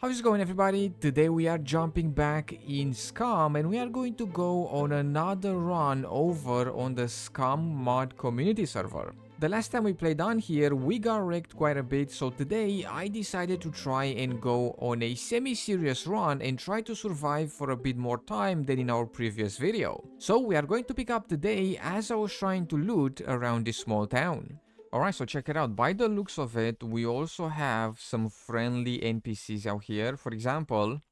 How's it going, everybody? Today we are jumping back in Scum and we are going to go on another run over on the Scum mod community server. The last time we played on here, we got wrecked quite a bit, so today I decided to try and go on a semi-serious run and try to survive for a bit more time than in our previous video. So we are going to pick up today as I was trying to loot around this small town. Alright, so check it out. By the looks of it, we also have some friendly NPCs out here. For example,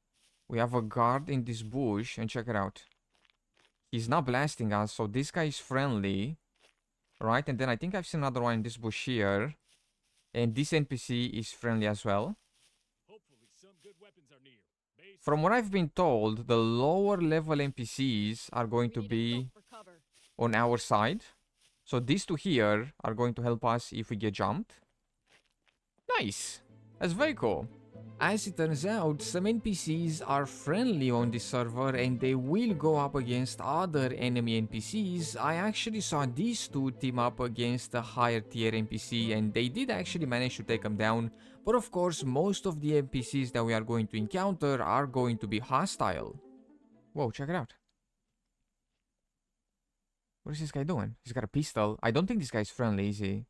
we have a guard in this bush, and check it out. He's not blasting us, so this guy is friendly. Right, and then I think I've seen another one in this bush here. And this NPC is friendly as well. From what I've been told, the lower level NPCs are going to be on our side. So these two here are going to help us if we get jumped. Nice. That's very cool. As it turns out, some NPCs are friendly on this server and they will go up against other enemy NPCs. I actually saw these two team up against a higher tier NPC and they did actually manage to take them down. But of course, most of the NPCs that we are going to encounter are going to be hostile. Whoa, check it out. What is this guy doing? He's got a pistol. I don't think this guy's friendly, is he?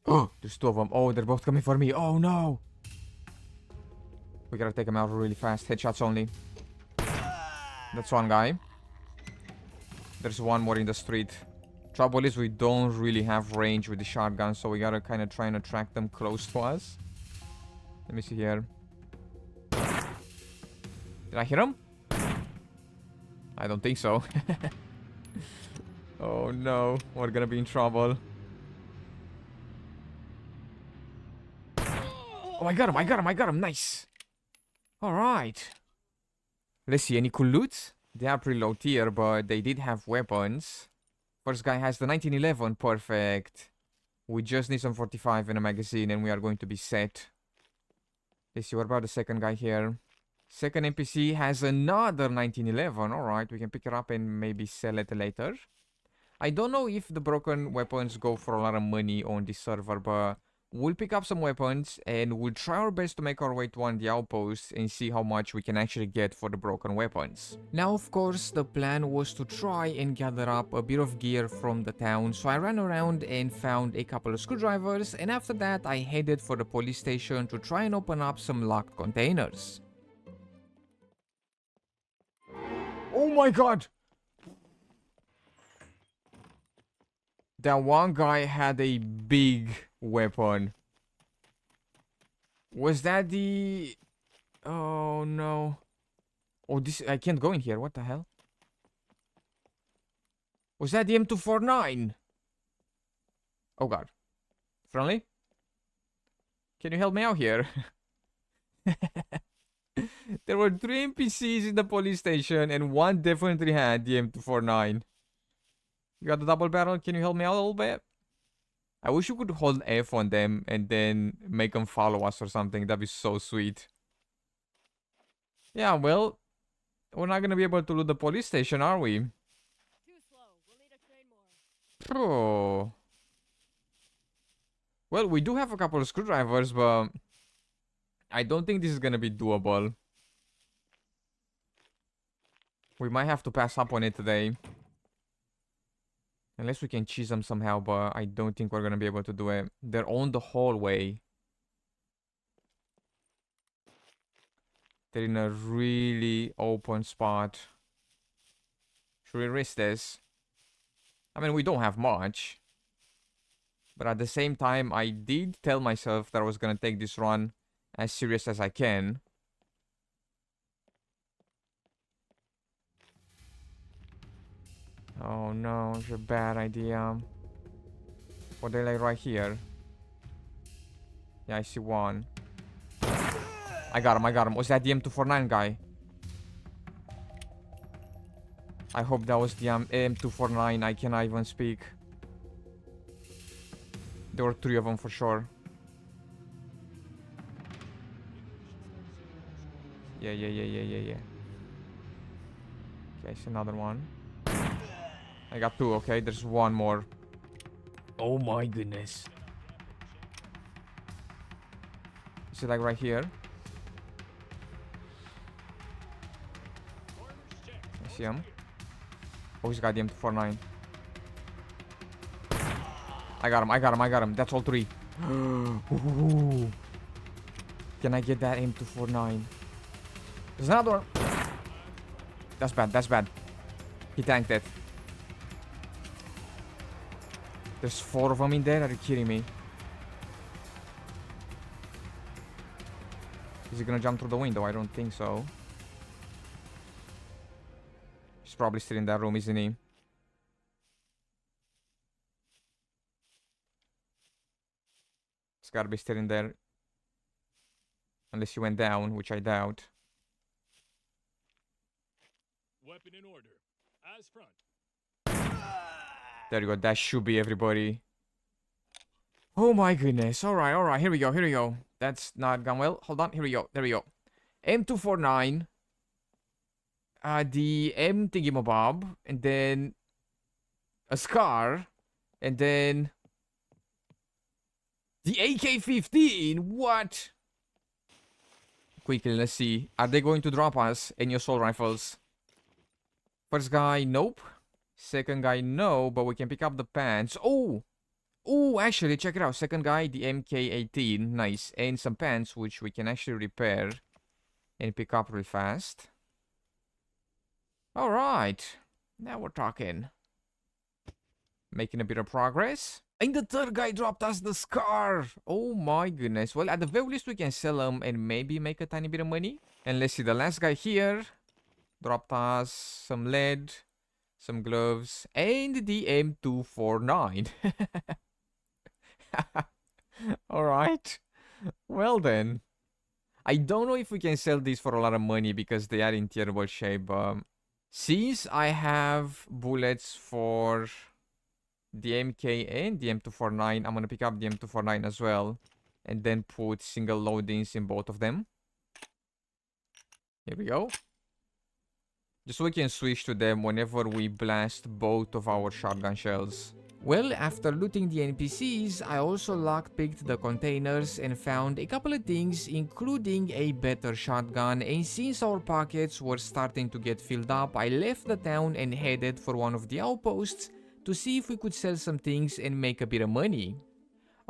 Oh, there's two of them. Oh, they're both coming for me. Oh, no. We gotta take him out really fast. Headshots only. That's one guy. There's one more in the street. Trouble is we don't really have range with the shotgun, so we gotta kind of try and attract them close to us. Let me see here. Did I hit him? I don't think so. Oh no, we're gonna be in trouble. Oh, I got him, nice. Alright. Let's see, any cool loot? They are pretty low tier, but they did have weapons. First guy has the 1911, perfect. We just need some 45 in a magazine and we are going to be set. Let's see, what about the second guy here? Second NPC has another 1911, alright, we can pick it up and maybe sell it later. I don't know if the broken weapons go for a lot of money on this server, but we'll pick up some weapons and we'll try our best to make our way to one of the outposts and see how much we can actually get for the broken weapons. Now, of course, the plan was to try and gather up a bit of gear from the town, so I ran around and found a couple of screwdrivers, and after that I headed for the police station to try and open up some locked containers. Oh my god! That one guy had a big weapon. Was that the... Oh no. Oh, this... I can't go in here. What the hell? Was that the M249? Oh god. Friendly? Can you help me out here? There were 3 NPCs in the police station and one definitely had the M249. You got the double barrel? Can you help me out a little bit? I wish you could hold F on them and then make them follow us or something. That'd be so sweet. Yeah, well, we're not gonna be able to loot the police station, are we? Too slow. We'll need a train more. Oh. Well, we do have a couple of screwdrivers, but I don't think this is gonna be doable. We might have to pass up on it today. Unless we can cheese them somehow, but I don't think we're gonna be able to do it. They're on the hallway. They're in a really open spot. Should we risk this? I mean, we don't have much. But at the same time, I did tell myself that I was gonna take this run as serious as I can. Oh no, it's a bad idea. Or they're like right here. Yeah, I see one. I got him. Was that the M249 guy? I hope that was the M249. I cannot even speak. There were 3 of them for sure. Yeah. Okay, I see another one. I got 2, okay? There's one more. Oh my goodness. Is it like right here? see him. Oh, he's got the M249. I got him. That's all 3. Ooh. Can I get that M249? There's another one. That's bad. He tanked it. There's 4 of them in there? Are you kidding me? Is he gonna jump through the window? I don't think so. He's probably still in that room, isn't he? He's gotta be still in there. Unless he went down, which I doubt. Weapon in order. As front. There you go. That should be everybody. Oh my goodness. Alright. Here we go. That's not gone well. Hold on. Here we go. There we go. M249. The M thingy-mabob. And then a Scar. And then the AK-15. What? Quickly, let's see. Are they going to drop us any assault rifles? First guy, nope. Second guy, no. But we can pick up the pants. Oh! Oh, actually, check it out. Second guy, the MK18. Nice. And some pants, which we can actually repair and pick up real fast. Alright. Now we're talking. Making a bit of progress. And the third guy dropped us the Scar. Oh my goodness. Well, at the very least, we can sell them and maybe make a tiny bit of money. And let's see, the last guy here dropped us some lead, some gloves, and the M249. Alright. Well then. I don't know if we can sell these for a lot of money because they are in terrible shape. Since I have bullets for the MK and the M249, I'm gonna pick up the M249 as well. And then put single loadings in both of them. Here we go. Just so we can switch to them whenever we blast both of our shotgun shells. Well, after looting the NPCs, I also lockpicked the containers and found a couple of things, including a better shotgun, and since our pockets were starting to get filled up, I left the town and headed for one of the outposts to see if we could sell some things and make a bit of money.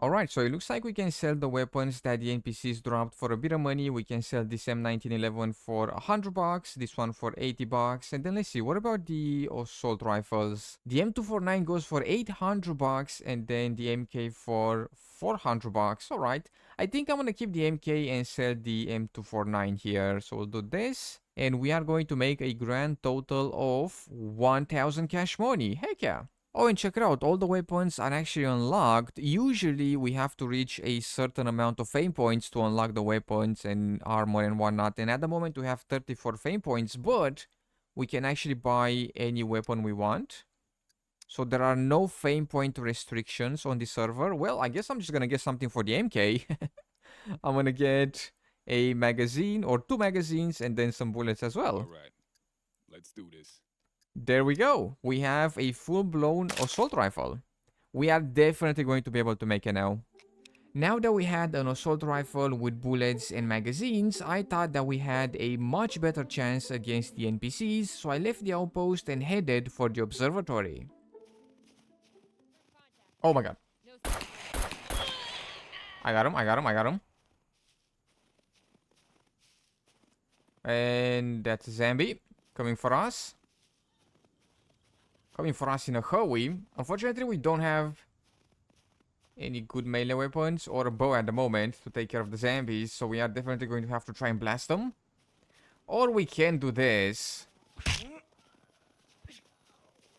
Alright, so it looks like we can sell the weapons that the NPCs dropped for a bit of money. We can sell this M1911 for $100, this one for $80, and then let's see, what about the assault rifles? The M249 goes for $800, and then the MK for $400. Alright, I think I'm gonna keep the MK and sell the M249 here. So we'll do this, and we are going to make a grand total of 1,000 cash money. Heck yeah! Oh, and check it out, all the weapons are actually unlocked. Usually we have to reach a certain amount of fame points to unlock the weapons and armor and whatnot. And at the moment we have 34 fame points, but we can actually buy any weapon we want. So there are no fame point restrictions on the server. Well, I guess I'm just gonna get something for the MK. I'm gonna get a magazine or 2 magazines and then some bullets as well. Alright, let's do this. There we go. We have a full-blown assault rifle. We are definitely going to be able to make it now. Now that we had an assault rifle with bullets and magazines, I thought that we had a much better chance against the NPCs, so I left the outpost and headed for the observatory. Oh my god. I got him. And that's a zombie coming for us. Coming for us in a hurry. Unfortunately, we don't have any good melee weapons or a bow at the moment to take care of the zombies, so we are definitely going to have to try and blast them. Or we can do this.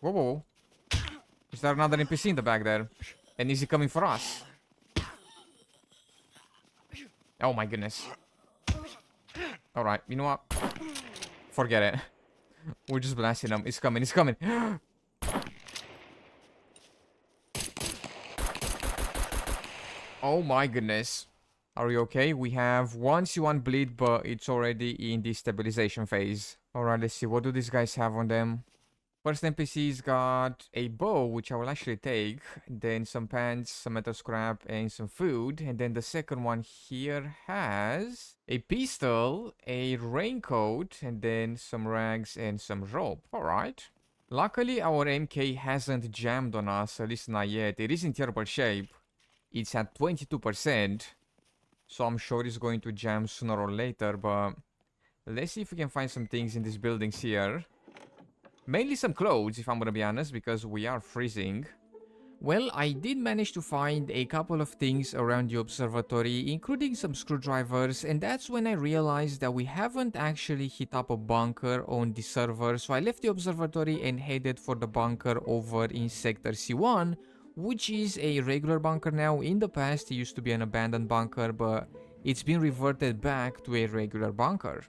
Whoa. Is there another NPC in the back there? And is he coming for us? Oh my goodness. Alright, you know what? Forget it. We're just blasting him. He's coming. Oh my goodness. Are we okay? We have 1 C1 bleed, but it's already in the stabilization phase. Alright, let's see. What do these guys have on them? First NPC's got a bow, which I will actually take. Then some pants, some metal scrap, and some food. And then the second one here has a pistol, a raincoat, and then some rags and some rope. Alright. Luckily, our MK hasn't jammed on us, at least not yet. It is in terrible shape. It's at 22%. So I'm sure it's going to jam sooner or later, but let's see if we can find some things in these buildings here. Mainly some clothes, if I'm gonna be honest, because we are freezing. Well, I did manage to find a couple of things around the observatory, including some screwdrivers, and that's when I realized that we haven't actually hit up a bunker on the server, so I left the observatory and headed for the bunker over in Sector C1, which is a regular bunker now. In the past, it used to be an abandoned bunker, but it's been reverted back to a regular bunker.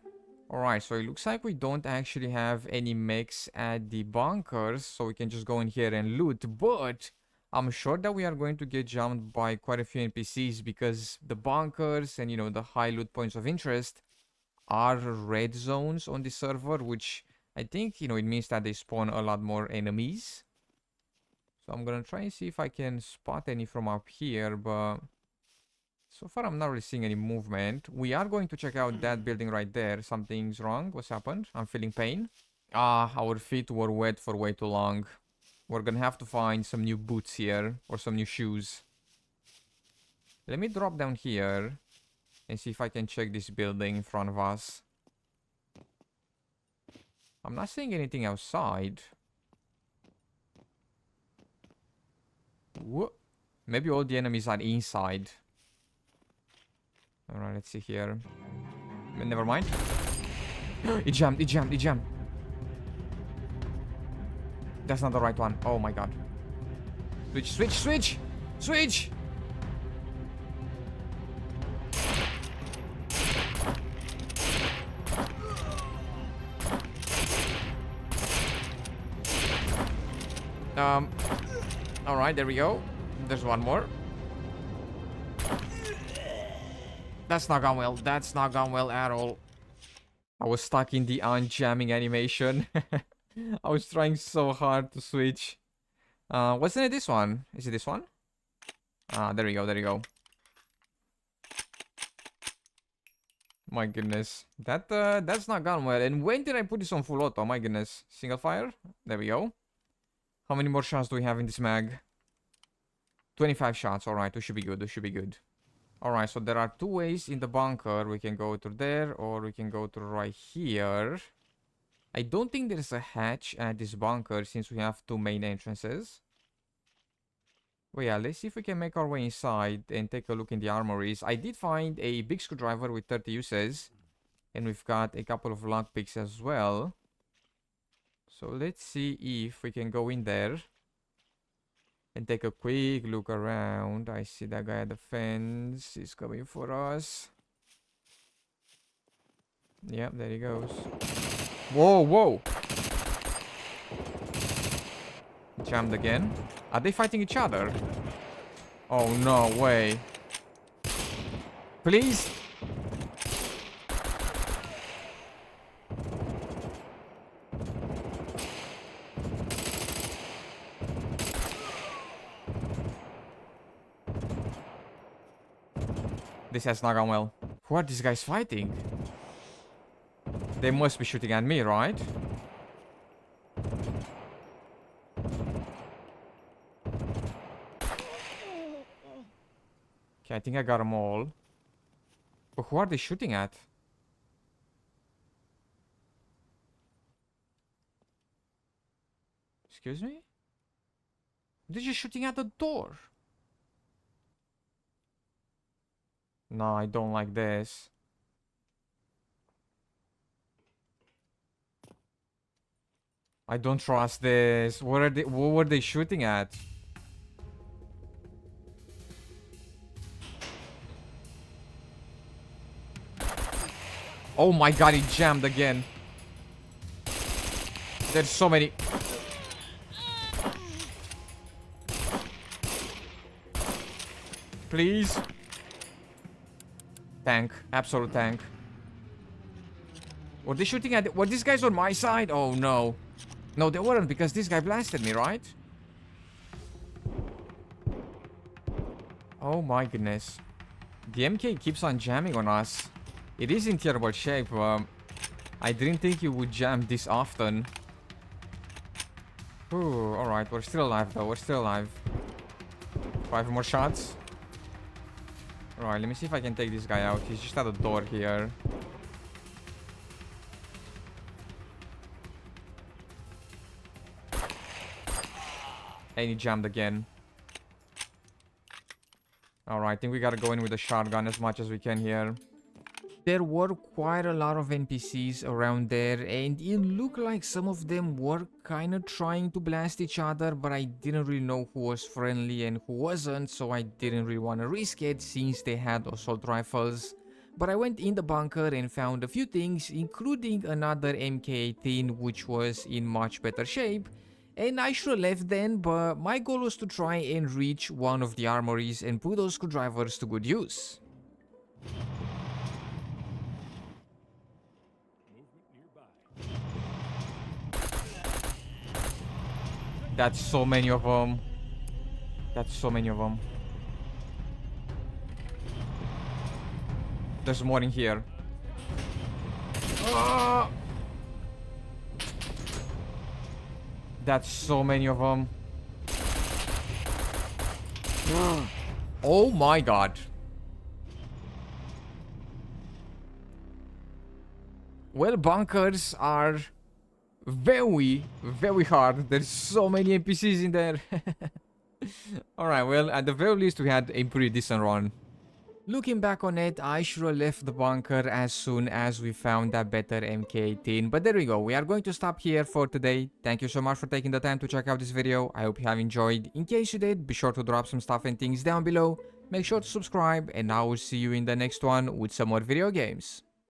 Alright, so it looks like we don't actually have any mechs at the bunkers, so we can just go in here and loot, but I'm sure that we are going to get jumped by quite a few NPCs because the bunkers and, you know, the high loot points of interest are red zones on the server, which I think, you know, it means that they spawn a lot more enemies. So I'm gonna try and see if I can spot any from up here, but so far I'm not really seeing any movement. We are going to check out that building right there. Something's wrong. What's happened? I'm feeling pain. Ah, our feet were wet for way too long. We're gonna have to find some new boots here, or some new shoes. Let me drop down here and see if I can check this building in front of us. I'm not seeing anything outside. Whoa. Maybe all the enemies are inside. Alright, let's see here. Never mind. It jammed, it jammed, it jammed. That's not the right one. Oh my god. Switch, switch, switch! Switch! Alright, there we go. There's one more. That's not gone well. That's not gone well at all. I was stuck in the unjamming animation. I was trying so hard to switch. Wasn't it this one? Is it this one? Ah, there we go, there we go. My goodness. That's not gone well. And when did I put this on full auto? My goodness. Single fire? There we go. How many more shots do we have in this mag? 25 shots. Alright, we should be good. We should be good. Alright, so there are two ways in the bunker. We can go through there, or we can go through right here. I don't think there's a hatch at this bunker since we have two main entrances. Well, yeah, let's see if we can make our way inside and take a look in the armories. I did find a big screwdriver with 30 uses. And we've got a couple of lockpicks as well. So let's see if we can go in there and take a quick look around. I see that guy at the fence. He's coming for us. Yep, there he goes. Whoa, whoa. Jammed again. Are they fighting each other? Oh, no way. Please? This has not gone well. Who are these guys fighting? They must be shooting at me, right? Okay, I think I got them all. But who are they shooting at? Excuse me? They're just shooting at the door. No, I don't like this. I don't trust this. What were they shooting at? Oh my god, he jammed again. There's so many. Please. Tank. Absolute tank. Were they shooting at... Were these guys on my side? Oh no. No, they weren't because this guy blasted me, right? Oh my goodness. The MK keeps on jamming on us. It is in terrible shape. I didn't think it would jam this often. Ooh, alright. We're still alive though. We're still alive. 5 more shots. Alright, let me see if I can take this guy out. He's just at the door here. And he jammed again. Alright, I think we gotta go in with a shotgun as much as we can here. There were quite a lot of NPCs around there, and it looked like some of them were kinda trying to blast each other, but I didn't really know who was friendly and who wasn't, so I didn't really want to risk it since they had assault rifles. But I went in the bunker and found a few things, including another MK18 which was in much better shape. And I should have left then, but my goal was to try and reach one of the armories and put those screwdrivers to good use. That's so many of them. That's so many of them. There's more in here. Ah! That's so many of them. Oh my god. Well, bunkers are very, very hard. There's so many NPCs in there. Alright, well, at the very least we had a pretty decent run. Looking back on it, I should have left the bunker as soon as we found that better MK18. But there we go. We are going to stop here for today. Thank you so much for taking the time to check out this video. I hope you have enjoyed. In case you did, be sure to drop some stuff and things down below. Make sure to subscribe, and I will see you in the next one with some more video games.